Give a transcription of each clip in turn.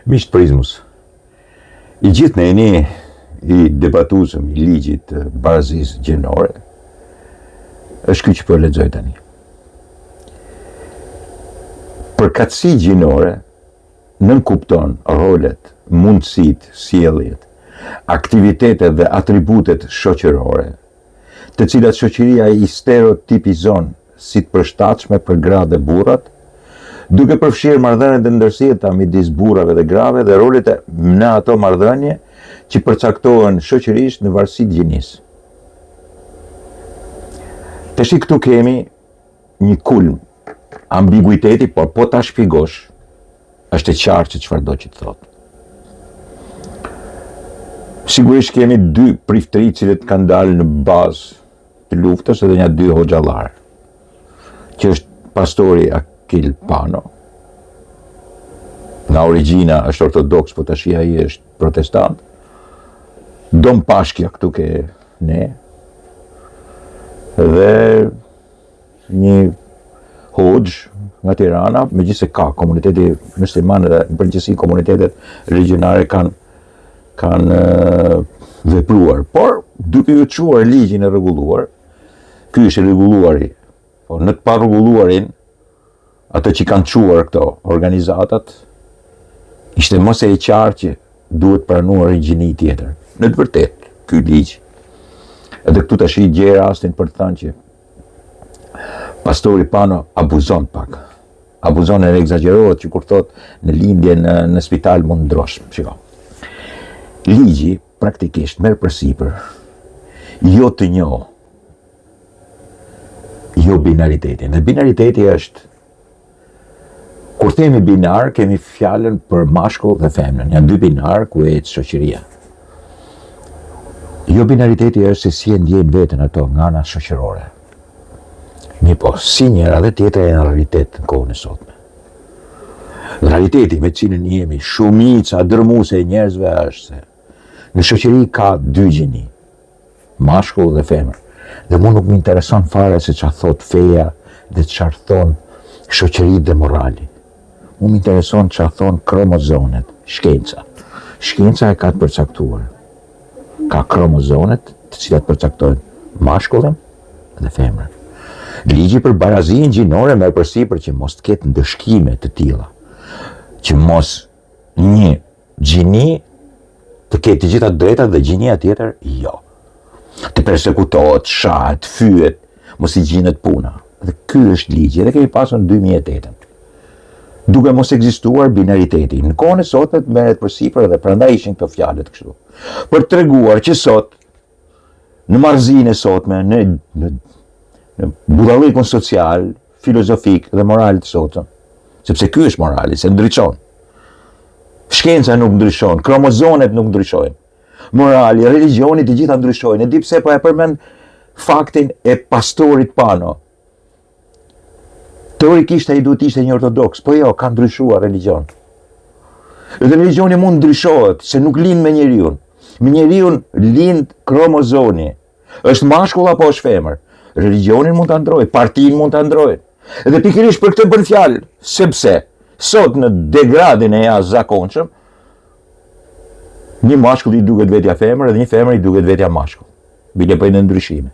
Miqtë Prizmus, I gjithë neni I debatuzëm I ligjit të barazisë gjinore është ky që po lexoj tani. Përkatësi gjinore nënkupton rolet, mundësitë, sjelljet, aktivitetet dhe atributet shoqërore, të cilat shoqëria I stereotipizon si të përshtatshme për gra dhe burrat, duke përfshirë marrëdhëniet e ndërsjellta midis burrave dhe grave dhe rolet në ato marrëdhënie që përcaktohen shoqërisht në varësi të gjinisë. Tash këtu kemi një kulm ambiguiteti, por po ta shpjegosh, është e qartë që çfarë do që të thotë. Sigurisht kemi dy priftëri që kanë dalë në bazë të luftës edhe një dy hoxhallar, që është pastori Akil Pano. Nga origjina është ortodoks, po tash ai është protestant. Dom Pashkja këtu ke ne. Dhe një hoxh nga Tirana, megjithëse ka komuniteti musliman dhe në përgjithësi komunitetet regjionale kanë vepruar, por duke u çuar ligjin e rregulluar, ky është e rregulluari, po në të parregulluarin, ato që kanë çuar këto organizatat, ishte mos e qartë që duhet pranuar një gjini tjetër. Në të vërtetë, ky ligj. Edhe këtu tash I gjej rastin për të thënë që pastori Pano abuzon pak. Abuzon e egzagerohet që kur thot në lindje në spital mund ndrosh. Shiko. Ligji praktikisht merr përsipër jo të njoh, jo binaritetin. Dhe binariteti është, kur themi binar, kemi fjalën për mashkull dhe femnën. Janë dy binar ku ecë shoqëria. Jo binariteti është se si e ndjejnë veten ato nga ana shoqërore. Mirë po, si njëra dhe tjetra janë realitet në kohën e sotme. Realiteti me cilën jemi shumica dërmuese e njerëzve është se në shoqëri ka dy gjini, mashkull dhe femër. Dhe mu nuk më intereson fare se çfarë thot feja dhe çfarë thon shoqëritë dhe morali. Mu më intereson çfarë thon kromozonet, shkenca. Shkenca e ka të përcaktuar. Ka kromozonet të cilat përcaktojnë mashkullin dhe femrën. Ligji për barazinë gjinore merr përsipër që mos të ketë ndëshkime të tilla, që mos një gjini të ketë të gjitha drejtat dhe gjinia tjetër jo. Të persekutohet, shahet, fyet, mos I gjinet puna. Dhe ky është ligji, edhe kemi pasur në 2008. Duke mos ekzistuar binariteti. Në kohën e sotme merret përsipër dhe prandaj ishin këto fjalët kështu. Për të treguar që sot në marrëzinë e sotme, në budallikun social, filozofik dhe moral të sotëm, sepse ky është morali, se ndriçon. Shkenca nuk ndryshon, kromozonet nuk ndryshojnë. Morali, religioni të gjitha ndryshojnë. E di pse po e përmend faktin e pastorit Pano. Teorikisht ai duhet ishte një ortodoks, po jo, ka ndryshuar religion. Dhe religioni mund ndryshohet, se nuk lind me njeriu. Me njeriu lind kromozoni. Është mashkull apo është femër? Religionin mund ta ndrojë, partinë mund ta ndrojë. Dhe pikërisht për këtë bën fjalë, sepse sot në degradin e jashtëzakonshëm, një mashkull I duket vetja femër dhe një femër I duket vetja mashkull. Bile bëjnë ndryshime.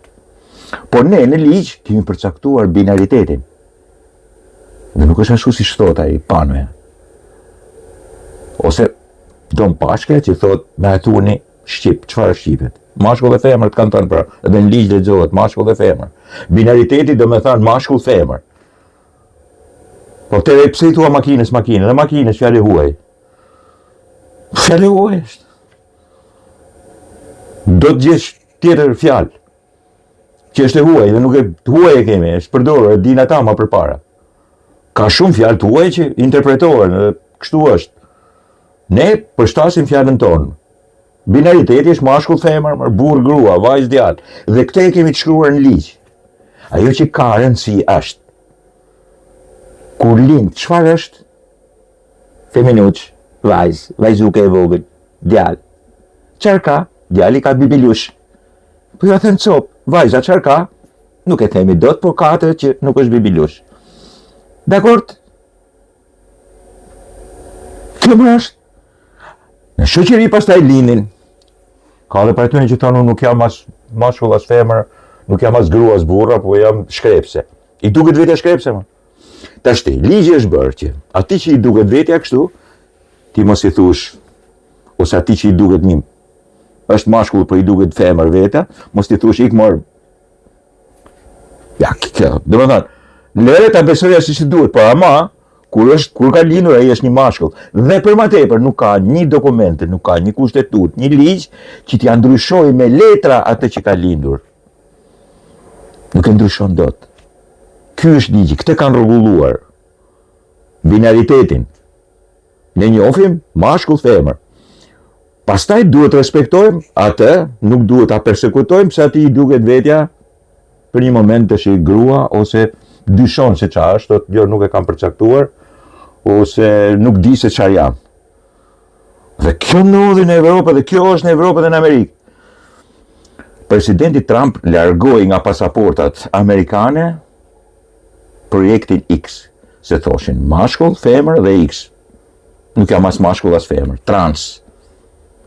Por ne në ligj kemi përcaktuar binaritetin. Dhe nuk është ashtu si thot ai Panoja. Ose Dom Pashkja që thot me thuni shqip, çfarë shqipet? Mashkull dhe femër të kanë thënë pra, edhe në ligj lexohet mashkull dhe femër. Binariteti do me thënë mashkull femër. Po te pse I thua makinës, dhe makinës fjalë huaj. Fjalë huaj është. Do të gjesh tjetër fjalë që është e huaj dhe nuk e huaj e kemi, është përdorur, e din ata më përpara. Ka shumë fjalë të huaj që interpretohen, kështu është. Ne përshtasim fjalën tonë. Binariteti është mashkull femër, burr grua, vajzë djalë, dhe këtë e kemi të shkruar në ligj. Ajo që ka rëndësi është kur lind, çfarë është? Feminuç, vajzuke e vogël, djalë. Çfarë ka? Djali ka bibilush. Po ja them cop, vajza çfarë ka? Nuk e themi dot, por ka atë që nuk është bibilush. Dakord? Kjo është. Në shoqëri pastaj lindin. Ka dhe për atyre që thonë nuk jam as mashkull as femër, nuk jam as grua as burra, po jam shkrepse. I duket vetja shkrepse, ma. Tashti, ligji është bërë që ati që i duket vetja kështu, ti mos i thush, ose ati që i duket një, është mashkull për i duket femër vetja, mos ti thush ik mërë. Ja, kjo, dhe më thënë, lere ta besoja si që duhet, po ama, kur ka lindur ai është një mashkull. Dhe për më tepër nuk ka një dokumente, nuk ka një kushtetut, një ligj që t'ja ndryshoj me letra atë që ka lindur. Nuk e ndryshon dot. Ky është ligji, këtë kanë rregulluar. Binaritetin. Ne njohim mashkull femër. Pastaj duhet respektojmë atë, nuk duhet ta persekutojmë se atij i duket vetja për një moment të shi grua ose dyshon se çfarë është, thotë jo nuk e kam përcaktuar ose nuk di se çfarë jam. Dhe kjo ndodhi në Evropë dhe kjo është në Evropë dhe në Amerikë. Presidenti Trump largoi nga pasaportat amerikane projektin X, se thoshin mashkull, femër dhe X. Nuk jam as mashkull as femër, trans.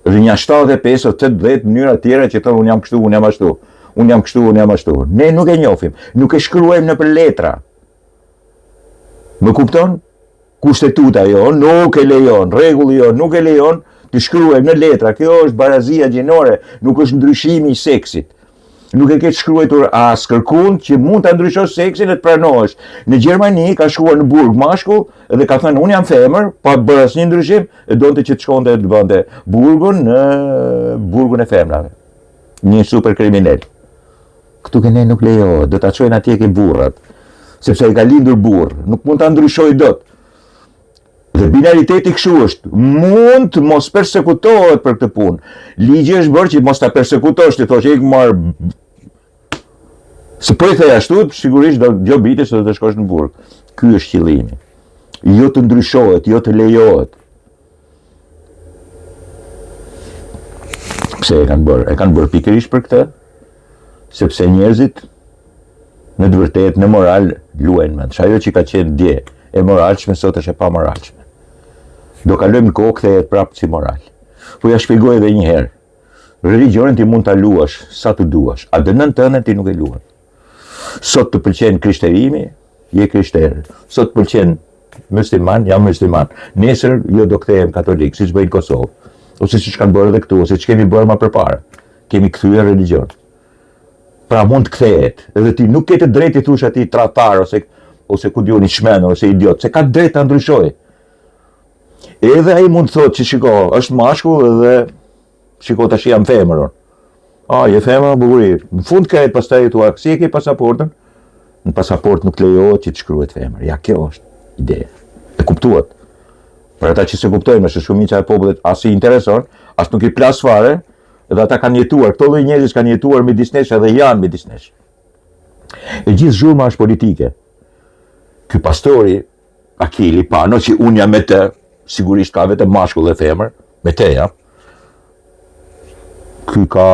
Rrinja 75 ose 80 mënyra tjera që thonë unë jam kështu, unë jam ashtu. Unë jam kështu, unë jam ashtu. Ne nuk e njohim, nuk e shkruajmë në për letra. Më kupton? Kushtetuta jo, nuk e lejon, rregulli jo, nuk e lejon të shkruajmë në letra. Kjo është barazia gjinore, nuk është ndryshimi i seksit. Nuk e ke shkruar as kërkun që mund ta ndryshosh seksin e të pranohesh. Në Gjermani ka shkuar në burg mashkull dhe ka thënë unë jam femër, pa bërë asnjë ndryshim, e donte që të shkonte të bënte burgun në burgun e femrave. Një super kriminal. Këtu që ne nuk lejohet, do ta çojnë atje ke burrat, sepse ai ka lindur burr, nuk mund ta ndryshoj dot. Dhe binariteti kështu është, mund të mos persekutohet për këtë punë. Ligji është bërë që mos ta persekutosh, ti thosh ik marr. Se po i thej ashtu, sigurisht do gjobitesh se do të shkosh në burg. Ky është qëllimi. Jo të ndryshohet, jo të lejohet. Pse e kanë bërë? E kanë bërë pikërisht për këtë, sepse njerëzit në të vërtetë në moral luajnë mend. Ajo që ka qenë dje e moralshme sot është e pa moralshme. Do kalojmë në kohë kthehet prapë si moral. Po ja shpjegoj edhe një herë. Religionin ti mund ta luash sa të duash, a dënën tënde ti nuk e luan. Sot të pëlqen krishterimi, je krishter. Sot të pëlqen musliman, jam musliman. Nesër jo do kthehem katolik, siç bëjnë në Kosovë. Ose siç kanë bërë edhe këtu, ose që kemi bërë më përpara. Kemi kthyer religion. Pra mund të kthehet. Edhe ti nuk ke të drejtë të thush atij tradhtar ose ku diuni çmen ose idiot, se ka drejtë ta ndryshojë. Edhe ai mund të thotë që shiko, është mashkull edhe shiko tash jam femër. Je femër, buguri. Në fund ka pastaj thua, si e ke pasaportën? Në pasaport nuk lejohet që të shkruhet femër. Ja, kjo është ideja. E kuptuat. Për ata që se kuptojnë, është shumica e popullit as i intereson, as nuk i plas fare, edhe ata kanë jetuar, këto lloj njerëzish kanë jetuar midis nesh edhe janë midis nesh. E gjithë zhurma është politike. Ky pastori Akili Pano që unë jam me të, sigurisht ka vetëm mashkull dhe femër, me te jam. Ky ka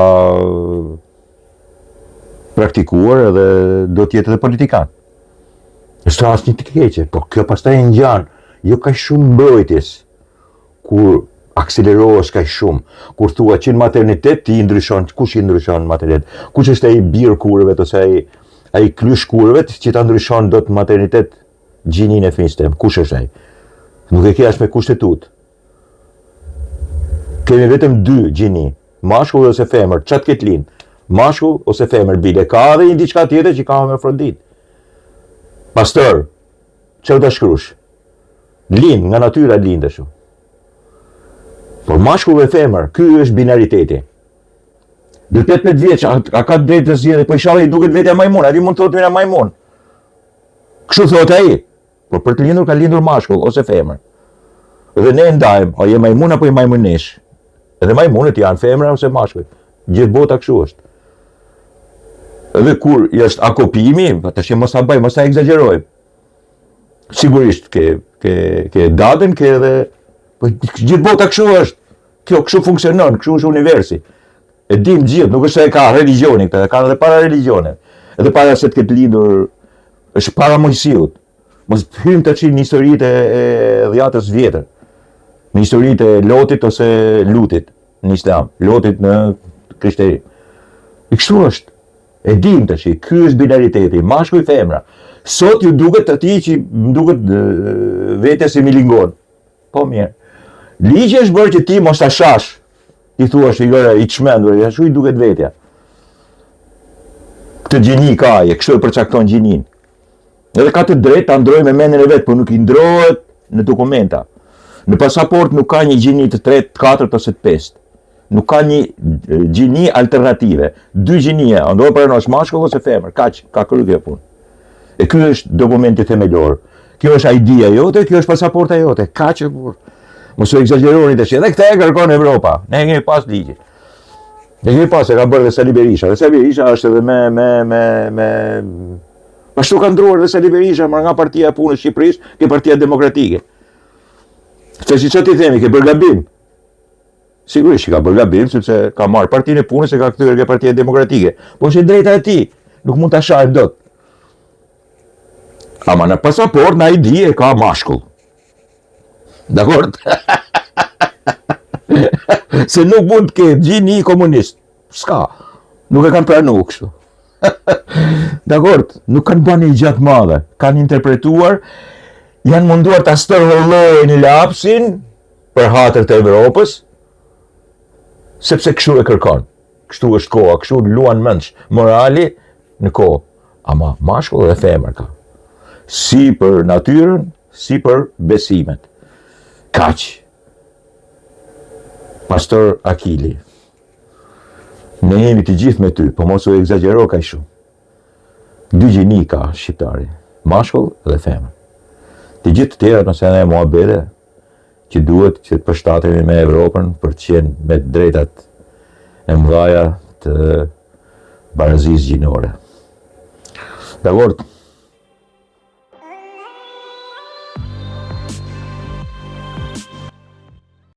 praktikuar edhe do të jetë edhe politikan. Është asnjë të keqe, po kjo pastaj e ngjan, jo kaq shumë mbrojtjes kur akselerohesh kaq shumë, kur thua që në maternitet ti ndryshon, kush i ndryshon në maternitet? Kush është ai bir kurrëve ose ai krysh kurrëve që ta ndryshon dot në maternitet gjinin e fëmisë tem? Kush është ai? Nuk e ke as me kushtetut. Kemi vetëm 2 gjini, mashkull ose femër, çat ket lind. Mashkull ose femër bile, ka edhe një diçka tjetër që ka me afrodit. Pastor, çfarë do shkruash? Lind, nga natyra lind ashtu. Por mashkull dhe femër, ky është binariteti. Dhe 18 vjeç, a ka drejtë të zgjedhë, po inshallah i duket vetja majmun, ai mund të thotë vetja majmun. Kështu thotë ai. Por për të lindur ka lindur mashkull ose femër. Dhe ne ndajmë, a je majmun apo je majmunesh? Edhe majmunët janë femra ose mashkull. Gjithë bota kështu është. Edhe kur është akopimi, tash mos ta bëjmë, mos ta egzagjerojmë. Sigurisht ke datën, ke edhe po gjithë bota kështu është. Kjo kështu funksionon, kështu është universi. E dim gjithë, nuk është se ka religioni këta, kanë edhe para religione. Edhe para se të ketë lindur, është para Mojsiut. Mos hyjmë tash në historitë e dhjatës vjetër. në historitë e Lotit ose Lutit në Islam, Lotit në Krishteri. I kështu është. E dim tash, ky është binariteti, mashkull femra. Sot ju duket atij që më duket vetë si milingon. Po mirë. Ligji është bërë që ti mos ta shash. Ti thua i çmendur, ashtu i duket vetja. Këtë gjini ka ai, kështu e përcakton gjinin. Edhe ka të drejtë ta ndrojë me mendjen e vet, por nuk i ndrohet në dokumenta. Në pasaport nuk ka një gjini të tretë, të katërt ose të pestë. Nuk ka një gjini alternative. 2 gjinie, ndodh pranosh mashkull ose femër, kaq, ka kryer kjo punë. E ky është dokumenti themelor. Kjo është ID-ja jote, kjo është pasaporta jote, kaq e burr. Mos u egzageroni tash, edhe këtë e kërkon Evropa. Ne kemi pas ligjin. Ne kemi pas, e ka bërë dhe Sali Berisha. Dhe Sali Berisha është edhe me ashtu ka ndruar dhe Sali Berisha nga Partia e Punës Shqipërisë ke Partia Demokratike. Se si që ti themi, ke bërë gabim. Sigurisht që ka bërë gabim, sepse ka marrë Partinë e Punës e ka kthyer ke Partia Demokratike. Po është drejta e tij, nuk mund ta shajë dot. Ama në pasaport, në ID e ka mashkull. Dakord? Se nuk mund të ketë gjini komunist. S'ka. Nuk e kanë pranuar kështu. Dakord? Nuk kanë bërë një gjatë madhe. Kanë interpretuar, janë munduar ta stërhollojnë lapsin për hatër të Evropës, sepse kështu e kërkon. Kështu është koha, kështu luan mendsh morali në kohë. Ama mashkull dhe femër ka. Si për natyrën, si për besimet. Kaq. Pastor Akili. Ne jemi të gjithë me ty, po mos u egzagero kaq shumë. 2 gjini ka shqiptari, mashkull dhe femër. Të gjithë të tjera nëse ne muhabete, që duhet që të përshtatemi me Evropën për të qenë me drejtat e mëdha të barazisë gjinore. Dakord?